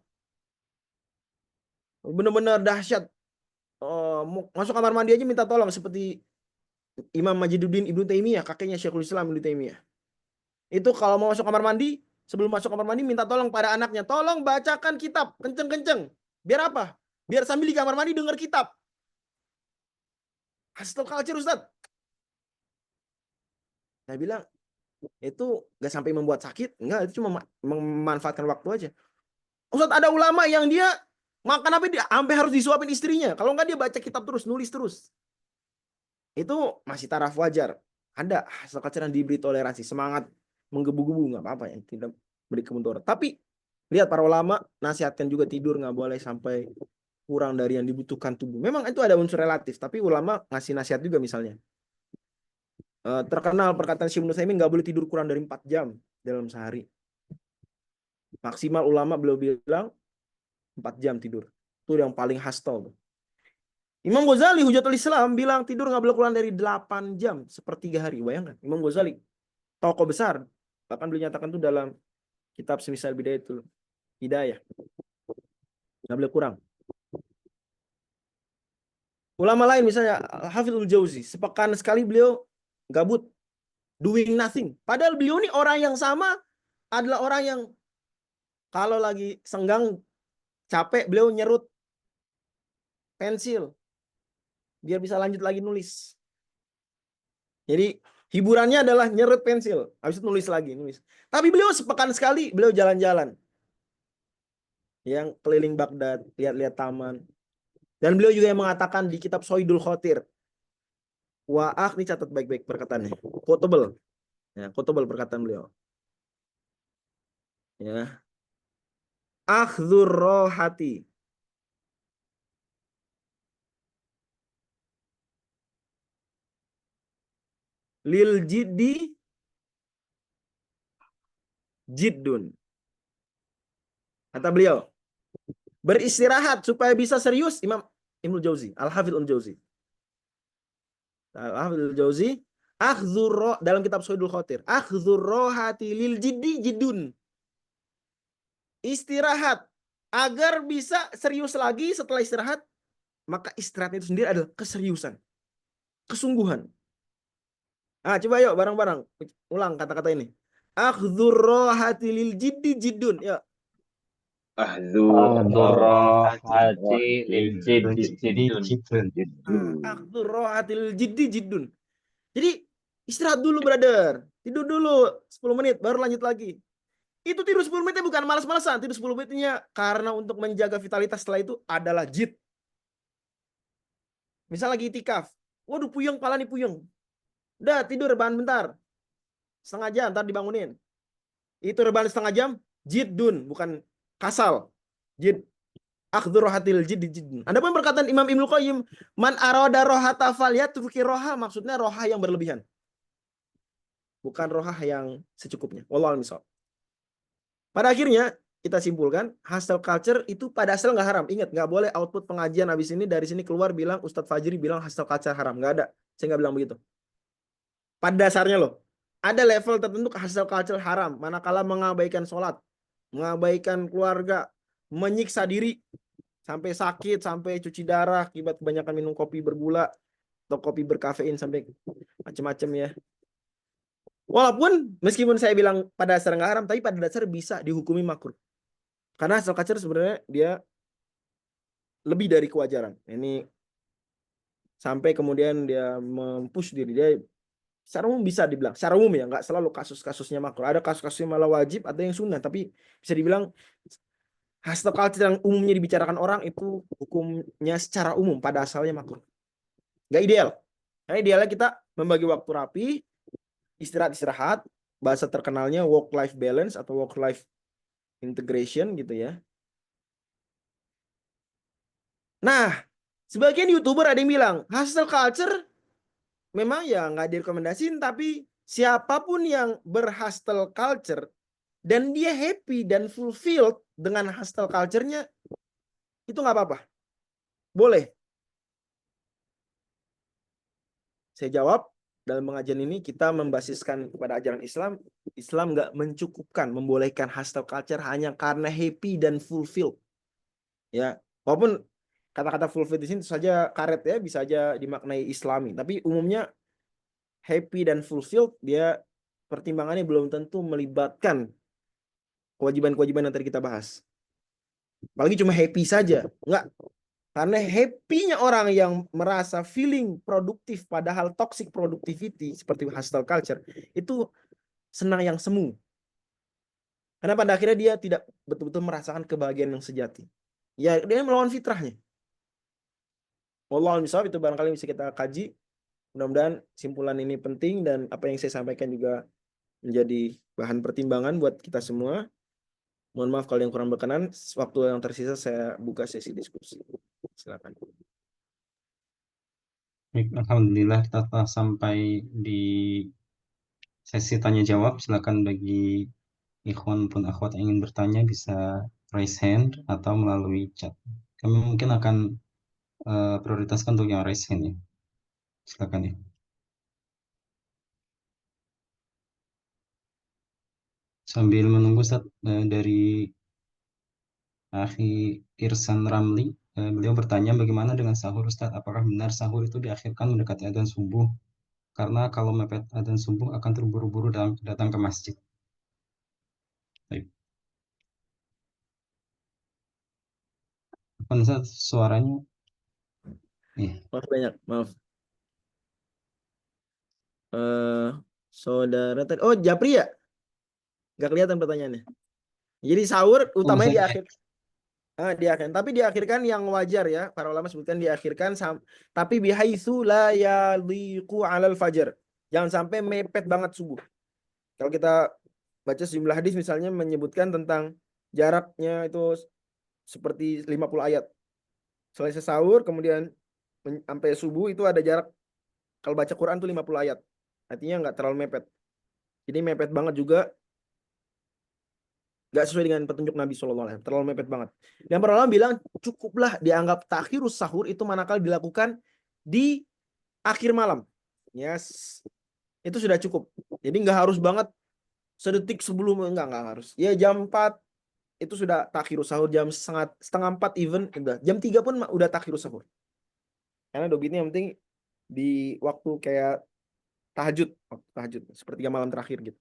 benar-benar dahsyat. Masuk kamar mandi aja minta tolong, seperti Imam Majiduddin Ibnu Taimiyah, kakeknya Syekhul Islam Ibnu Taimiyah. Itu kalau mau masuk kamar mandi, sebelum masuk kamar mandi minta tolong pada anaknya, tolong bacakan kitab kenceng-kenceng. Biar apa? Biar sambil di kamar mandi dengar kitab. Hustle culture, Ustaz. Saya bilang, itu gak sampai membuat sakit, enggak, itu cuma memanfaatkan waktu aja. Ustaz, ada ulama yang dia makan apa dia sampai harus disuapin istrinya. Kalau enggak dia baca kitab terus, nulis terus. Itu masih taraf wajar. Ada hustle culture yang diberi toleransi, semangat menggebu-gebu, nggak apa-apa, yang tidak beri kemunduran. Tapi lihat para ulama nasihatkan juga tidur nggak boleh sampai kurang dari yang dibutuhkan tubuh. Memang itu ada unsur relatif, tapi ulama ngasih nasihat juga misalnya. Terkenal perkataan Syekh Ibnu Utsaimin nggak boleh tidur kurang dari 4 jam dalam sehari. Maksimal ulama beliau bilang 4 jam tidur. Itu yang paling hustle. Imam Ghazali Hujatul Islam bilang tidur nggak boleh kurang dari 8 jam sepertiga hari. Bayangkan Imam Ghazali, tokoh besar, bahkan beliau nyatakan itu dalam kitab semisal Bidayatul Hidayah. Nggak boleh kurang. Ulama lain misalnya Hafizul Jauzi, sepekan sekali beliau gabut, doing nothing. Padahal beliau ini orang yang sama, adalah orang yang kalau lagi senggang, capek, beliau nyerut pensil biar bisa lanjut lagi nulis. Jadi hiburannya adalah nyerut pensil, habis itu nulis lagi, nulis. Tapi beliau sepekan sekali beliau jalan-jalan, yang keliling Baghdad, lihat-lihat taman. Dan beliau juga yang mengatakan di kitab Soidul Khotir, ini catat baik-baik perkataannya, quotable, ya, quotable perkataan beliau. Ya, akhdhur rohati lil jiddi jiddun. Kata beliau, beristirahat supaya bisa serius. Imam Ibnu Jauzi, Al-Hafidz Al-Jauzi. Al-Hafidz Al-Jauzi, dalam kitab Soidul Khotir, akhdhur rohati lil jiddi jiddun. Istirahat agar bisa serius lagi setelah istirahat, maka istirahat itu sendiri adalah keseriusan, kesungguhan. Coba yuk bareng-bareng ulang kata-kata ini. Akhdhur rohati lil jiddi jiddun. Ya. Akhdhur hati lil jiddi jiddun. Akhdhur rohati lil jiddi jiddun. Jadi istirahat dulu, brother. Tidur dulu 10 menit baru lanjut lagi. Itu tidur 10 menitnya bukan malas-malasan, tidur 10 menitnya karena untuk menjaga vitalitas. Setelah itu adalah jid. Misal lagi itikaf, waduh puyeng, kepala nih puyeng. Udah tidur rebahan bentar, setengah jam, ntar dibangunin. Itu rebahan setengah jam, jiddun, bukan kasal. Jid. Akhdhu rohatil jiddi jiddun. Adapun perkataan Imam Ibnu Qayyim, man arada rohata falyatruki roha, maksudnya roha yang berlebihan. Bukan roha yang secukupnya. Wallahu a'lam. Pada akhirnya kita simpulkan hustle culture itu pada asal nggak haram. Ingat, nggak boleh output pengajian habis ini dari sini keluar bilang Ustadz Fajri bilang hustle culture haram. Nggak ada. Saya nggak bilang begitu. Pada dasarnya loh, ada level tertentu hustle culture haram. Manakala mengabaikan sholat, mengabaikan keluarga, menyiksa diri sampai sakit, sampai cuci darah akibat kebanyakan minum kopi bergula atau kopi berkafein sampai macam-macam ya. Walaupun meskipun saya bilang pada dasar nggak haram, tapi pada dasar bisa dihukumi makruh. Karena hustle culture sebenarnya dia lebih dari kewajaran. Ini sampai kemudian dia mempush diri dia. Secara umum bisa dibilang, secara umum ya, nggak selalu kasus-kasusnya makruh. Ada kasus-kasusnya malah wajib, ada yang sunnah. Tapi bisa dibilang hustle culture yang umumnya dibicarakan orang itu hukumnya secara umum pada asalnya makruh. Nggak ideal. Nah, idealnya kita membagi waktu rapi, istirahat, bahasa terkenalnya work-life balance atau work-life integration gitu ya. Nah, sebagian YouTuber ada yang bilang, hustle culture memang ya nggak direkomendasiin, tapi siapapun yang berhustle culture dan dia happy dan fulfilled dengan hustle culture-nya, itu nggak apa-apa. Boleh. Saya jawab, dalam pengajian ini kita membasiskan kepada ajaran Islam. Islam nggak mencukupkan membolehkan hustle culture hanya karena happy dan fulfilled. Ya, walaupun kata-kata fulfilled di sini saja karet ya, bisa aja dimaknai Islami. Tapi umumnya happy dan fulfilled dia pertimbangannya belum tentu melibatkan kewajiban-kewajiban yang tadi kita bahas. Apalagi cuma happy saja, enggak. Karena happy-nya orang yang merasa feeling produktif padahal toxic productivity seperti hustle culture itu senang yang semu. Karena pada akhirnya dia tidak betul-betul merasakan kebahagiaan yang sejati. Ya, dia melawan fitrahnya. Wallahu a'lam, itu barangkali bisa kita kaji. Mudah-mudahan simpulan ini penting dan apa yang saya sampaikan juga menjadi bahan pertimbangan buat kita semua. Mohon maaf kalau yang kurang berkenan. Waktu yang tersisa saya buka sesi diskusi. Silakan. Baik, alhamdulillah kita telah sampai di sesi tanya jawab. Silakan bagi ikhwan pun akhwat yang ingin bertanya bisa raise hand atau melalui chat. Kami mungkin akan prioritaskan untuk yang raise hand ya. Silakan ya. Sambil menunggu dari Akhi Irsan Ramli, beliau bertanya bagaimana dengan sahur Ustaz? Apakah benar sahur itu diakhirkan mendekati adzan subuh? Karena kalau mepet adzan subuh akan terburu-buru datang ke masjid. Baik. Apa Ustaz suaranya? Maaf banyak, maaf. Saudara tadi, oh Japri ya? Gak kelihatan pertanyaannya. Jadi sahur utamanya di akhir. Tapi diakhirkan yang wajar ya. Para ulama sebutkan diakhirkan tapi bihaitsu la yadhiqu 'alal fajar. Jangan sampai mepet banget subuh. Kalau kita baca sejumlah hadis misalnya menyebutkan tentang jaraknya itu seperti 50 ayat. Selesai sahur kemudian sampai subuh itu ada jarak, kalau baca Quran tuh 50 ayat. Artinya nggak terlalu mepet. Jadi mepet banget juga nggak sesuai dengan petunjuk Nabi SAW, terlalu mepet banget. Dan para ulama bilang cukuplah dianggap takhirus sahur itu manakala dilakukan di akhir malam. Yes, itu sudah cukup. Jadi nggak harus banget sedetik sebelum, enggak harus. Ya jam 4 itu sudah takhirus sahur, jam setengah 4 even, udah. Jam 3 pun udah takhirus sahur. Karena dobitnya yang penting di waktu kayak tahajud sepertiga malam terakhir gitu.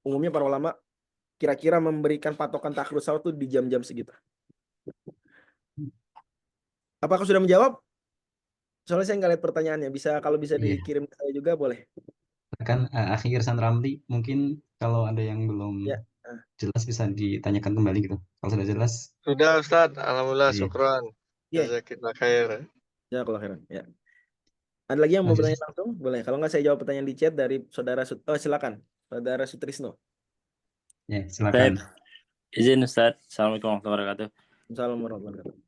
Umumnya para ulama kira-kira memberikan patokan takhirus sahur itu di jam-jam segitu. Apakah sudah menjawab? Soalnya saya nggak lihat pertanyaannya. Kalau bisa dikirim ke saya juga boleh. Kan Akhi Irsan Ramli, mungkin kalau ada yang belum Ya. jelas bisa ditanyakan kembali gitu. Kalau sudah jelas. Sudah Ustaz, alhamdulillah, Iya. syukran. Jazakallah khair. Ya, kalau khairan. Ya. Ada lagi yang mau bertanya langsung? Boleh. Kalau nggak saya jawab pertanyaan di chat dari saudara silakan. Saudara Sutrisno. Ya, silakan. Izin Ustaz. Assalamualaikum warahmatullahi wabarakatuh. Assalamualaikum warahmatullahi wabarakatuh.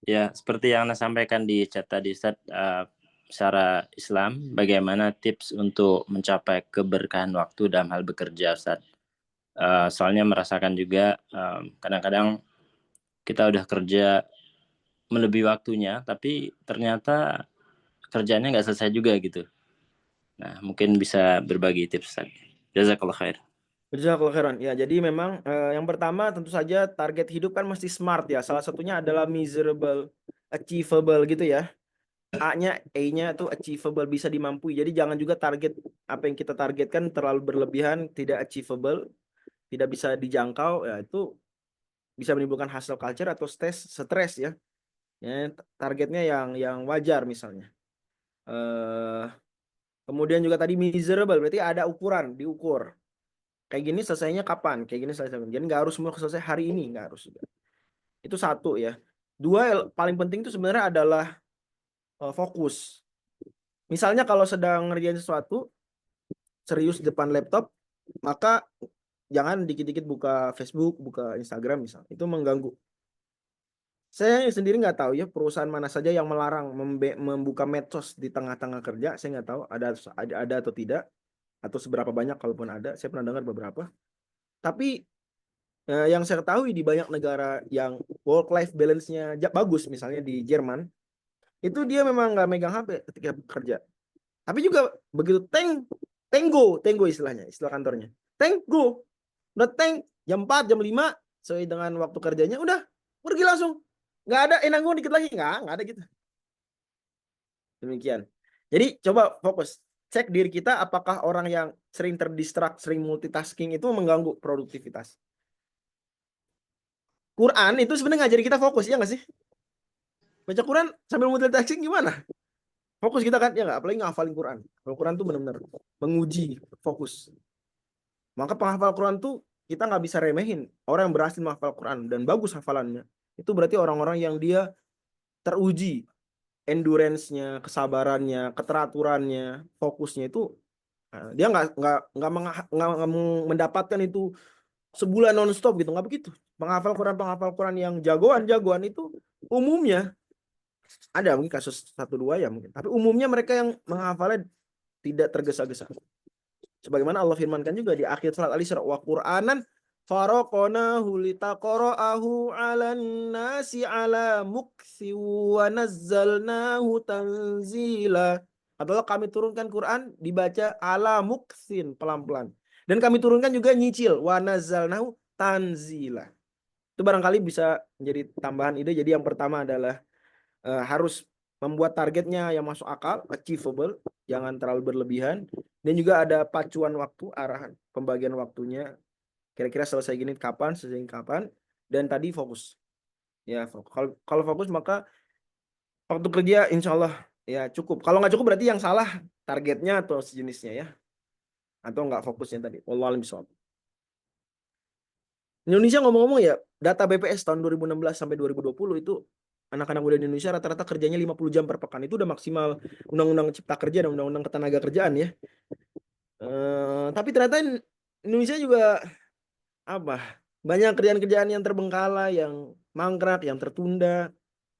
Ya, seperti yang Anda sampaikan di chat tadi, Ustaz, secara Islam, bagaimana tips untuk mencapai keberkahan waktu dalam hal bekerja, Ustaz? Soalnya merasakan juga kadang-kadang kita udah kerja melebihi waktunya, tapi ternyata kerjaannya nggak selesai juga gitu. Nah, mungkin bisa berbagi tips, Ustaz. Jazakallah khair. Jazakallahu khairan. Ya, jadi memang yang pertama tentu saja target hidup kan mesti smart ya. Salah satunya adalah measurable, achievable gitu ya. A-nya, E-nya itu achievable, bisa dimampui. Jadi jangan juga target apa yang kita targetkan terlalu berlebihan, tidak achievable, tidak bisa dijangkau. Ya, itu bisa menimbulkan hustle culture atau stres ya. Ya, targetnya yang wajar misalnya. Kemudian juga tadi measurable, berarti ada ukuran, diukur. Kayak gini selesainya kapan? Kayak gini selesai. Jadi nggak harus semua selesai hari ini, nggak harus juga. Itu satu ya. Dua, yang paling penting itu sebenarnya adalah fokus. Misalnya kalau sedang ngerjain sesuatu serius depan laptop, maka jangan dikit-dikit buka Facebook, buka Instagram misalnya. Itu mengganggu. Saya sendiri nggak tahu ya perusahaan mana saja yang melarang membuka medsos di tengah-tengah kerja. Saya nggak tahu ada atau tidak, atau seberapa banyak kalaupun ada. Saya pernah dengar beberapa. Tapi yang saya ketahui di banyak negara yang work life balance-nya bagus, misalnya di Jerman, itu dia memang nggak megang HP ketika bekerja. Tapi juga begitu tenggo istilahnya, istilah kantornya. Tenggo, udah jam 4, jam 5 sesuai dengan waktu kerjanya, udah pergi langsung. Nggak ada nanggung dikit lagi, nggak ada gitu. Demikian. Jadi coba fokus, cek diri kita apakah orang yang sering terdistract, sering multitasking itu mengganggu produktivitas. Quran itu sebenarnya ngajari kita fokus, ya nggak sih? Baca Quran sambil multitasking gimana? Fokus kita kan, ya nggak? Apalagi ngafalin Quran. Kalau Quran tuh benar-benar menguji fokus. Maka penghafal Quran tuh kita nggak bisa remehin. Orang yang berhasil menghafal Quran dan bagus hafalannya, itu berarti orang-orang yang dia teruji endurance-nya, kesabarannya, keteraturannya, fokusnya itu dia nggak mendapatkan itu sebulan nonstop gitu, nggak begitu. Penghafal Quran yang jagoan itu umumnya ada mungkin kasus 1-2 ya mungkin, tapi umumnya mereka yang menghafalnya tidak tergesa-gesa. Sebagaimana Allah firmankan juga di akhir surat Al-Isra, wa Qur'anan faraqnahu litaqra'ahu 'alan nasi 'ala muktsi wa nazzalnahu tanzila. Atau kami turunkan Quran dibaca ala muktsin, pelan-pelan. Dan kami turunkan juga nyicil, wa nazzalnahu tanzila. Itu barangkali bisa menjadi tambahan ide. Jadi yang pertama adalah harus membuat targetnya yang masuk akal, achievable, jangan terlalu berlebihan, dan juga ada pacuan waktu, arahan pembagian waktunya, kira-kira selesai gini kapan, dan tadi fokus. Ya, kalau fokus maka waktu kerja insya Allah ya cukup. Kalau nggak cukup berarti yang salah targetnya atau sejenisnya ya, atau nggak fokusnya tadi. Wallahu a'lam bishawab. Indonesia ngomong-ngomong ya, data BPS tahun 2016 sampai 2020 itu anak-anak muda di Indonesia rata-rata kerjanya 50 jam per pekan. Itu udah maksimal Undang-Undang Cipta Kerja dan Undang-Undang Ketenaga Kerjaan ya. Tapi ternyata Indonesia juga banyak kerjaan-kerjaan yang terbengkalai, yang mangkrak, yang tertunda,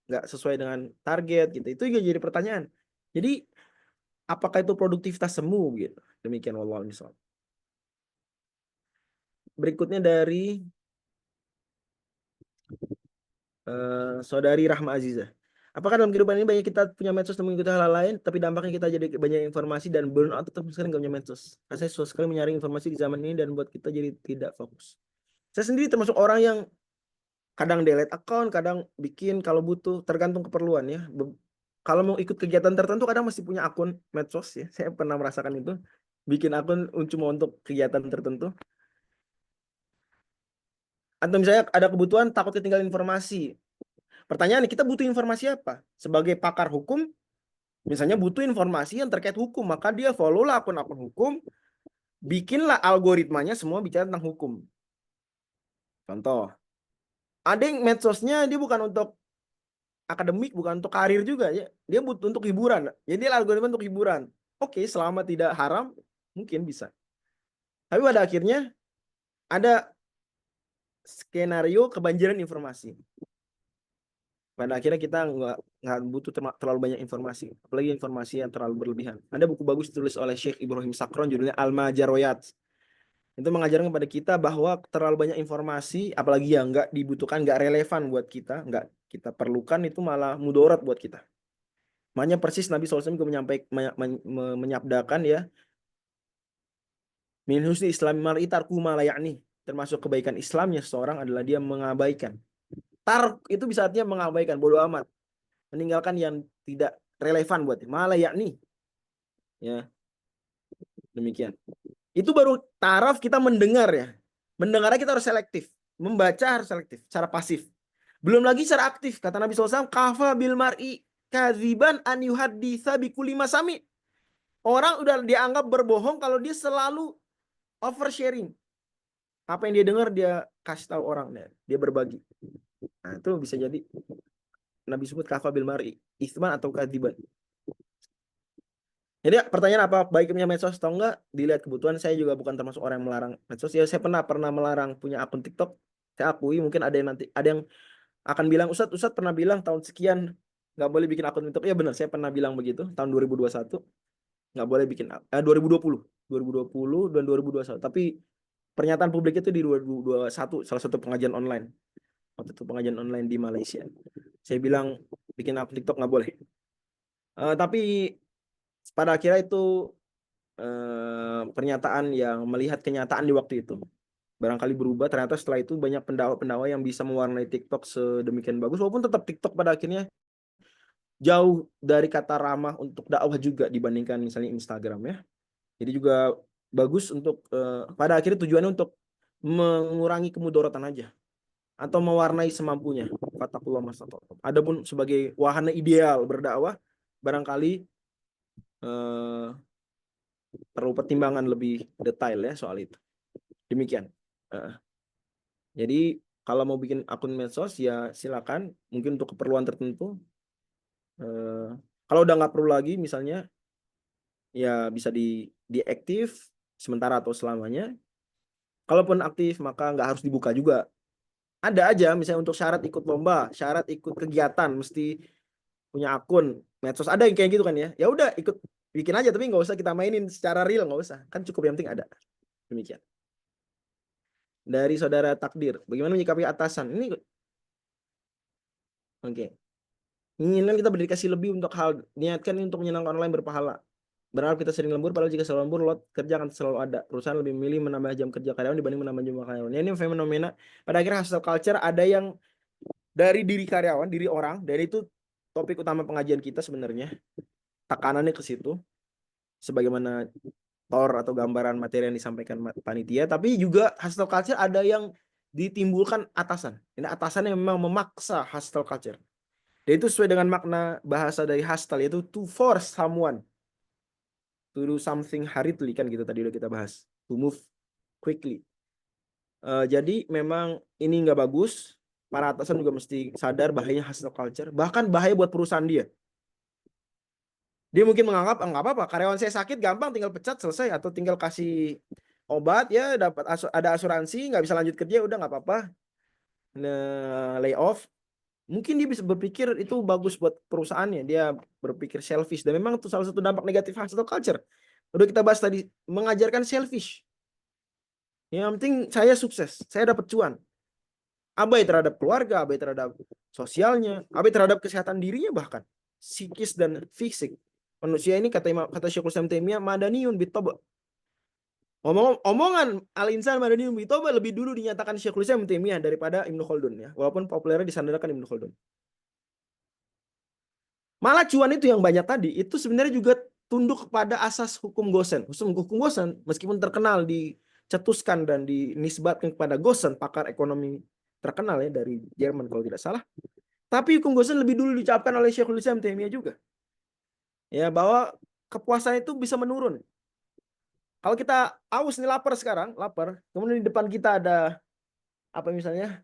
nggak sesuai dengan target gitu. Itu juga jadi pertanyaan. Jadi apakah itu produktivitas semu gitu? Demikian wallahu a'lam. Berikutnya dari Saudari Rahma Aziza. Apakah dalam kehidupan ini banyak kita punya medsos dan mengikuti hal lain, tapi dampaknya kita jadi banyak informasi dan burnout tetap sekali nggak punya medsos. Saya susah sekali menyaring informasi di zaman ini dan buat kita jadi tidak fokus. Saya sendiri termasuk orang yang kadang delete account, kadang bikin kalau butuh, tergantung keperluan ya. Kalau mau ikut kegiatan tertentu kadang masih punya akun medsos ya. Saya pernah merasakan itu. Bikin akun cuma untuk kegiatan tertentu. Atau misalnya ada kebutuhan takut ketinggalan informasi. Pertanyaan, kita butuh informasi apa? Sebagai pakar hukum, misalnya butuh informasi yang terkait hukum, maka dia follow lah akun-akun hukum, bikinlah algoritmanya semua bicara tentang hukum. Contoh, ada yang medsosnya dia bukan untuk akademik, bukan untuk karir juga ya. Dia butuh untuk hiburan. Jadi algoritma untuk hiburan. Oke, selama tidak haram, mungkin bisa. Tapi pada akhirnya ada skenario kebanjiran informasi. Pada akhirnya kita nggak butuh terlalu banyak informasi, apalagi informasi yang terlalu berlebihan. Ada buku bagus ditulis oleh Syekh Ibrahim Sakron, judulnya Al-Majaroyat. Itu mengajarkan kepada kita bahwa terlalu banyak informasi, apalagi yang nggak dibutuhkan, nggak relevan buat kita, nggak kita perlukan, itu malah mudarat buat kita. Makanya persis Nabi SAW juga menyabdakan ya, min husni islami mar'i tarku ma la ya'ni, termasuk kebaikan Islamnya seseorang adalah dia mengabaikan. Tark itu bisa artinya mengabaikan, bodoh amat, meninggalkan yang tidak relevan buat dia, ma la ya'ni. Ya. Demikian. Itu baru taraf kita mendengar ya. Mendengarnya kita harus selektif, membaca harus selektif, secara pasif. Belum lagi secara aktif. Kata Nabi SAW, kafa bil mar'i kadziban an yuhadditsa bi kulli ma sami. Orang udah dianggap berbohong kalau dia selalu oversharing. Apa yang dia dengar dia kasih tahu orang, dia berbagi. Nah, itu bisa jadi Nabi sebut kafa bil mar'i itsman atau kadziban. Jadi pertanyaan apa baiknya medsos atau enggak, dilihat kebutuhan. Saya juga bukan termasuk orang yang melarang medsos. Ya saya pernah melarang punya akun TikTok. Saya akui mungkin ada yang akan bilang, Ustadz pernah bilang tahun sekian nggak boleh bikin akun TikTok. Ya benar, saya pernah bilang begitu tahun 2021 nggak boleh bikin 2020 dan 2021. Tapi pernyataan publik itu di 2021 salah satu pengajian online. Waktu itu pengajian online di Malaysia. Saya bilang bikin akun TikTok nggak boleh. Tapi pada akhirnya itu pernyataan yang melihat kenyataan di waktu itu. Barangkali berubah, ternyata setelah itu banyak pendakwa-pendakwa yang bisa mewarnai TikTok sedemikian bagus, walaupun tetap TikTok pada akhirnya jauh dari kata ramah untuk dakwah juga dibandingkan misalnya Instagram ya. Jadi juga bagus untuk pada akhirnya tujuannya untuk mengurangi kemudaratan aja atau mewarnai semampunya. Fattaqullaha mastata'tum. Adapun sebagai wahana ideal berdakwah, barangkali perlu pertimbangan lebih detail ya soal itu. Demikian. Jadi kalau mau bikin akun medsos ya silakan, mungkin untuk keperluan tertentu. Kalau udah nggak perlu lagi misalnya ya bisa diaktif sementara atau selamanya. Kalaupun aktif maka nggak harus dibuka juga. Ada aja misalnya untuk syarat ikut lomba, syarat ikut kegiatan mesti punya akun medsos, ada yang kayak gitu kan ya. Ya udah ikut bikin aja tapi nggak usah kita mainin secara real, nggak usah. Kan cukup yang penting ada. Demikian. Dari saudara Takdir, bagaimana menyikapi atasan? Ini oke. Inginkan kita berdedikasi lebih untuk hal, niatkan untuk menyenangkan online berpahala. Berharap kita sering lembur, padahal jika selalu lembur, lot kerja akan selalu ada. Perusahaan lebih memilih menambah jam kerja karyawan dibanding menambah jumlah karyawan. Ini fenomena, pada akhirnya hustle culture ada yang dari diri karyawan, diri orang, dan itu topik utama pengajian kita sebenarnya. Tekanannya ke situ, sebagaimana tor atau gambaran materi yang disampaikan panitia, tapi juga hustle culture ada yang ditimbulkan atasan. Ini atasan yang memang memaksa hustle culture. Dan itu sesuai dengan makna bahasa dari hustle, yaitu to force someone to do something hurriedly, kan gitu tadi udah kita bahas. To move quickly. Jadi memang ini nggak bagus. Para atasan juga mesti sadar bahayanya hustle culture. Bahkan bahaya buat perusahaan dia. Dia mungkin menganggap nggak apa-apa, karyawan saya sakit gampang tinggal pecat selesai, atau tinggal kasih obat ya dapat ada asuransi, nggak bisa lanjut kerja udah nggak apa-apa, lay off. Mungkin dia bisa berpikir itu bagus buat perusahaannya, dia berpikir selfish, dan memang itu salah satu dampak negatif hustle culture. Udah kita bahas tadi, mengajarkan selfish. Yang penting saya sukses, saya dapat cuan. Abai terhadap keluarga, abai terhadap sosialnya, abai terhadap kesehatan dirinya, bahkan psikis dan fisik. Manusia ini kata Syekhul Islam Taimiyah madaniyun bitaba. Omongan al-insan madaniyun bitaba lebih dulu dinyatakan Syekhul Islam Taimiyah daripada Ibnu Khaldun ya, walaupun populernya disandarkan Ibnu Khaldun. Malah cuan itu yang banyak tadi itu sebenarnya juga tunduk kepada asas hukum Gosen. Hukum Gosen meskipun terkenal dicetuskan dan dinisbatkan kepada Gosen, pakar ekonomi terkenal ya dari Jerman kalau tidak salah. Tapi hukum Gosen lebih dulu diucapkan oleh Syekhul Islam Taimiyah juga. Ya, bahwa kepuasan itu bisa menurun. Kalau kita aus nih, lapar sekarang, lapar, kemudian di depan kita ada apa misalnya?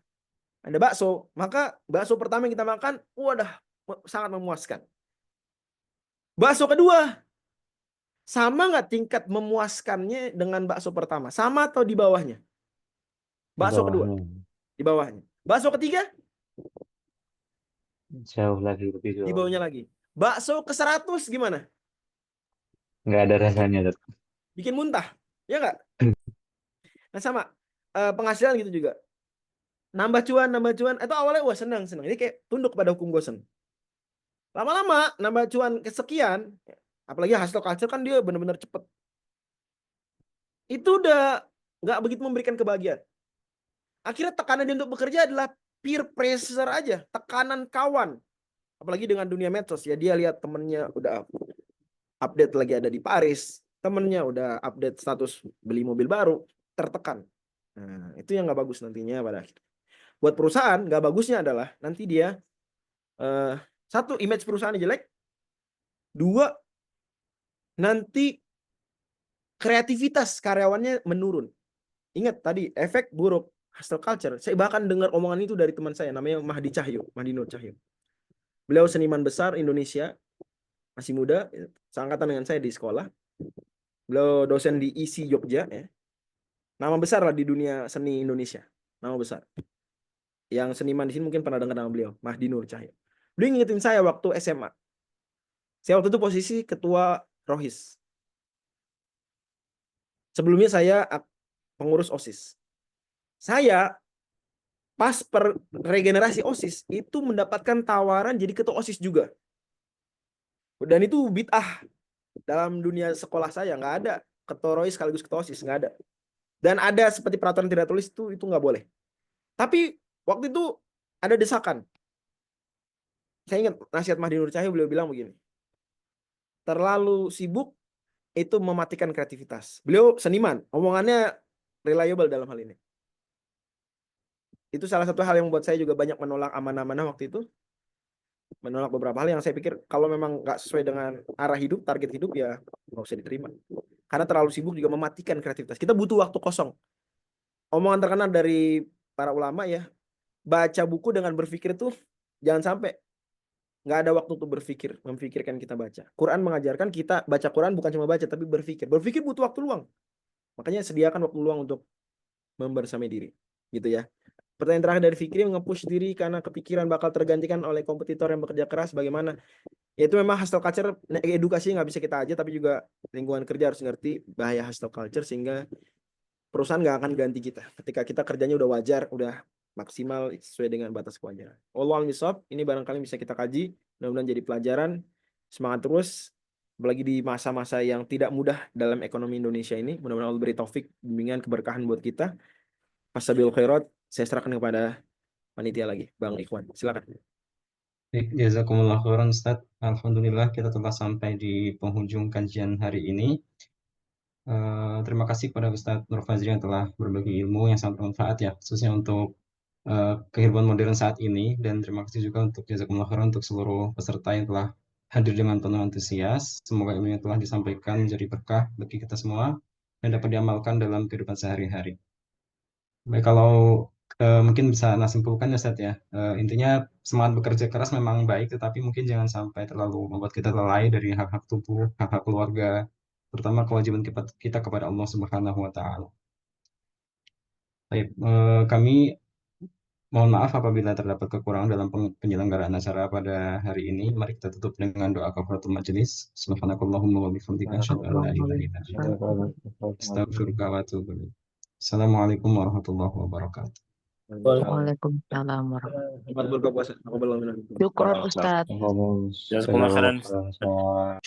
Ada bakso, maka bakso pertama yang kita makan, wadah, sangat memuaskan. Bakso kedua, sama nggak tingkat memuaskannya dengan bakso pertama? Sama atau di bawahnya? Bakso kedua. Di di bawahnya. Bakso ketiga Jauh lagi lebih di jauh. bawahnya lagi. Bakso ke-100 gimana? Nggak ada rasanya, Dok. Bikin muntah, ya nggak? Nah sama penghasilan gitu juga. Nambah cuan, itu awalnya wah senang. Jadi kayak tunduk pada hukum Gosen. Lama-lama nambah cuan kesekian, apalagi hustle culture kan dia benar-benar cepet. Itu udah nggak begitu memberikan kebahagiaan. Akhirnya tekanan dia untuk bekerja adalah peer pressure aja, tekanan kawan. Apalagi dengan dunia medsos ya, dia lihat temennya udah update lagi ada di Paris, temennya udah update status beli mobil baru, tertekan. Nah, itu yang nggak bagus nantinya pada akhirnya. Buat perusahaan nggak bagusnya adalah nanti dia satu, image perusahaannya jelek, dua, nanti kreativitas karyawannya menurun. Ingat tadi efek buruk hustle culture. Saya bahkan dengar omongan itu dari teman saya namanya Mahdi Nur Cahyo. Beliau seniman besar Indonesia, masih muda, seangkatan dengan saya di sekolah. Beliau dosen di ISI Jogja ya. Nama besar lah di dunia seni Indonesia. Nama besar. Yang seniman di sini mungkin pernah dengar nama beliau, Mahdi Nur Cahyo. Beliau ngingetin saya waktu SMA. Saya waktu itu posisi ketua Rohis. Sebelumnya saya pengurus OSIS. Saya pas regenerasi OSIS itu mendapatkan tawaran jadi ketua OSIS juga. Dan itu bid'ah dalam dunia sekolah saya, nggak ada ketua Rohis sekaligus ketua OSIS, nggak ada. Dan ada seperti peraturan tidak tulis itu nggak boleh. Tapi waktu itu ada desakan. Saya ingat nasihat Mahdi Nur Cahyo, beliau bilang begini. Terlalu sibuk itu mematikan kreativitas. Beliau seniman, omongannya reliable dalam hal ini. Itu salah satu hal yang membuat saya juga banyak menolak amanah-amanah waktu itu. Menolak beberapa hal yang saya pikir kalau memang nggak sesuai dengan arah hidup, target hidup ya nggak usah diterima. Karena terlalu sibuk juga mematikan kreativitas. Kita butuh waktu kosong. Omongan terkenal dari para ulama ya, baca buku dengan berpikir tuh jangan sampai nggak ada waktu untuk berpikir, memfikirkan kita baca. Quran mengajarkan kita baca Quran bukan cuma baca tapi berpikir. Berpikir butuh waktu luang. Makanya sediakan waktu luang untuk membersamai diri, gitu ya. Pertanyaan terakhir dari Fikri, nge-push diri karena kepikiran bakal tergantikan oleh kompetitor yang bekerja keras, bagaimana? Ya itu memang hustle culture, edukasi nggak bisa kita aja, tapi juga lingkungan kerja harus ngerti bahaya hustle culture sehingga perusahaan nggak akan ganti kita. Ketika kita kerjanya udah wajar, udah maksimal sesuai dengan batas kewajaran. Wallahu a'lam, ini barangkali bisa kita kaji, mudah-mudahan jadi pelajaran. Semangat terus, apalagi di masa-masa yang tidak mudah dalam ekonomi Indonesia ini. Mudah-mudahan Allah beri taufik, bimbingan, keberkahan buat kita. Fastabiqul khairat, saya serahkan kepada panitia lagi, Bang Ikhwan. Silakan. Baik, jazakumullah khairan Ustaz. Alhamdulillah kita telah sampai di penghujung kajian hari ini. Terima kasih kepada Ustadz Nur Fazri yang telah berbagi ilmu yang sangat bermanfaat ya, khususnya untuk kehidupan modern saat ini. Dan terima kasih juga untuk jazakumullah khairan untuk seluruh peserta yang telah hadir dengan penuh antusias. Semoga ilmu yang telah disampaikan menjadi berkah bagi kita semua dan dapat diamalkan dalam kehidupan sehari-hari. Baik, kalau mungkin bisa Anda simpulkan ya Ustadz ya. Intinya semangat bekerja keras memang baik, tetapi mungkin jangan sampai terlalu membuat kita lalai dari hak-hak tubuh, hak-hak keluarga, terutama kewajiban kita kepada Allah Subhanahu wa Ta'ala. Baik, kami mohon maaf apabila terdapat kekurangan dalam penyelenggaraan acara pada hari ini. Mari kita tutup dengan doa kafaratul majelis. Subhanakallahumma wa bihamdika asyhadu an la ilaha illa anta astaghfiruka wa atubu ilaik. Assalamualaikum warahmatullahi wabarakatuh. Waalaikumsalam warahmatullahi Selamat berbuka puasa. Syukron Ustadz. Jazakumullah khairan. Semua